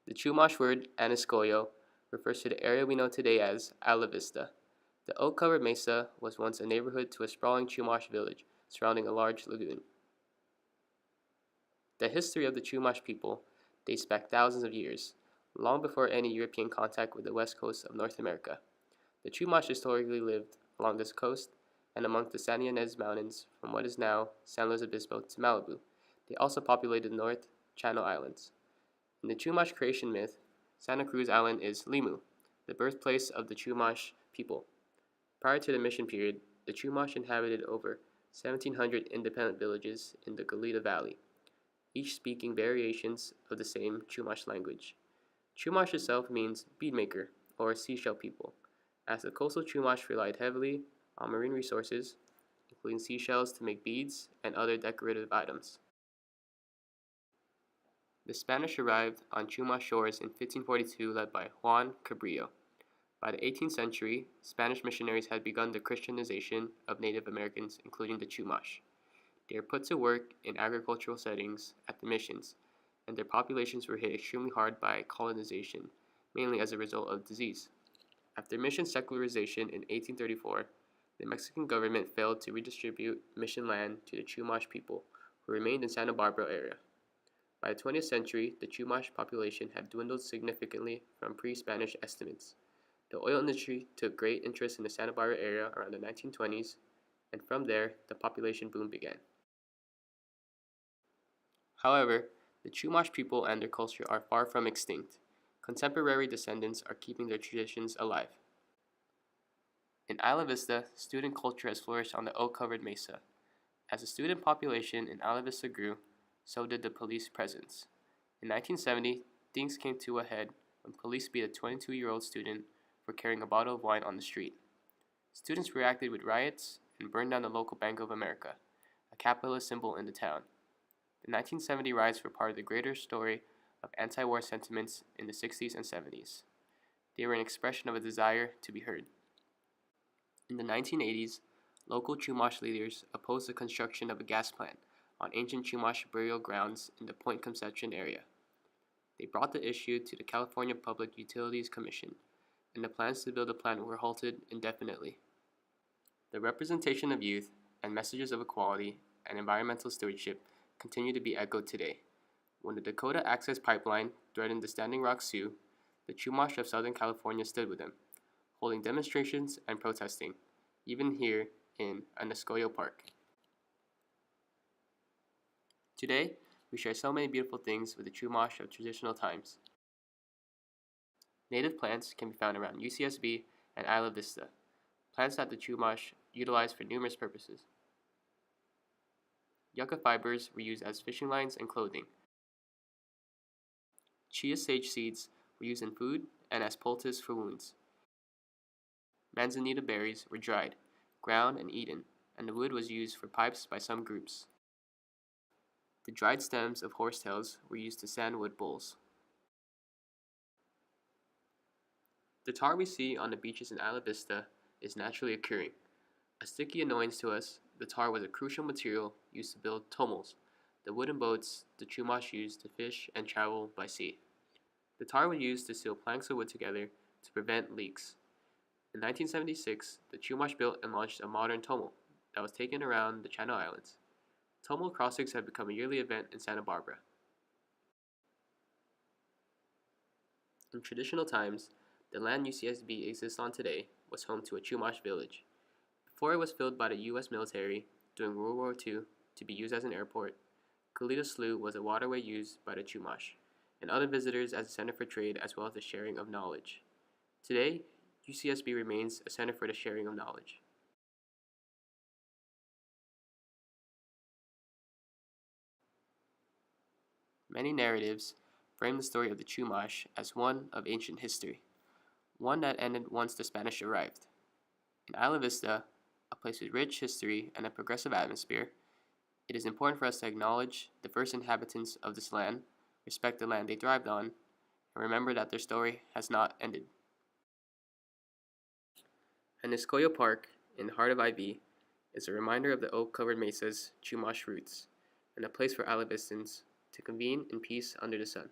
The Chumash word Aniscoyo refers to the area we know today as Isla Vista. The oak-covered mesa was once a neighborhood to a sprawling Chumash village surrounding a large lagoon. The history of the Chumash people dates back thousands of years, long before any European contact with the west coast of North America. The Chumash historically lived along this coast and among the San Ynez Mountains from what is now San Luis Obispo to Malibu. They also populated the North Channel Islands. In the Chumash creation myth, Santa Cruz Island is Limu, the birthplace of the Chumash people. Prior to the mission period, the Chumash inhabited over 1,700 independent villages in the Valle, each speaking variations of the same Chumash language. Chumash itself means beadmaker or seashell people, as the coastal Chumash relied heavily on marine resources, including seashells to make beads and other decorative items. The Spanish arrived on Chumash shores in 1542 led by Juan Cabrillo. By the 18th century, Spanish missionaries had begun the Christianization of Native Americans, including the Chumash. They were put to work in agricultural settings at the missions, and their populations were hit extremely hard by colonization, mainly as a result of disease. After mission secularization in 1834, the Mexican government failed to redistribute mission land to the Chumash people, who remained in Santa Barbara area. By the 20th century, the Chumash population had dwindled significantly from pre-Spanish estimates. The oil industry took great interest in the Santa Barbara area around the 1920s, and from there, the population boom began. However, the Chumash people and their culture are far from extinct. Contemporary descendants are keeping their traditions alive. In Isla Vista, student culture has flourished on the oak-covered mesa. As the student population in Isla Vista grew, so did the police presence. In 1970, things came to a head when police beat a 22-year-old student for carrying a bottle of wine on the street. Students reacted with riots and burned down the local Bank of America, a capitalist symbol in the town. The 1970 riots were part of the greater story of anti-war sentiments in the 60s and 70s. They were an expression of a desire to be heard. In the 1980s, local Chumash leaders opposed the construction of a gas plant on ancient Chumash burial grounds in the Point Conception area. They brought the issue to the California Public Utilities Commission, and the plans to build the plant were halted indefinitely. The representation of youth and messages of equality and environmental stewardship continue to be echoed today. When the Dakota Access Pipeline threatened the Standing Rock Sioux, the Chumash of Southern California stood with them, holding demonstrations and protesting, even here in Aniscoyo Park. Today, we share so many beautiful things with the Chumash of traditional times. Native plants can be found around UCSB and Isla Vista, plants that the Chumash utilize for numerous purposes. Yucca fibers were used as fishing lines and clothing. Chia sage seeds were used in food and as poultice for wounds. Manzanita berries were dried, ground, and eaten, and the wood was used for pipes by some groups. The dried stems of horsetails were used to sand wood bowls. The tar we see on the beaches in Isla Vista is naturally occurring. A sticky annoyance to us, the tar was a crucial material used to build tomals, the wooden boats the Chumash used to fish and travel by sea. The tar was used to seal planks of wood together to prevent leaks. In 1976, the Chumash built and launched a modern tomal that was taken around the Channel Islands. Tomal crossings have become a yearly event in Santa Barbara. In traditional times, the land UCSB exists on today was home to a Chumash village. Before it was filled by the U.S. military during World War II to be used as an airport, Goleta Slough was a waterway used by the Chumash and other visitors as a center for trade as well as the sharing of knowledge. Today, UCSB remains a center for the sharing of knowledge. Many narratives frame the story of the Chumash as one of ancient history, one that ended once the Spanish arrived. In Isla Vista, a place with rich history and a progressive atmosphere, it is important for us to acknowledge the first inhabitants of this land, respect the land they thrived on, and remember that their story has not ended. Aniscoyo Park, in the heart of IB, is a reminder of the oak-covered mesa's Chumash roots, and a place for Isla Vistans to convene in peace under the sun.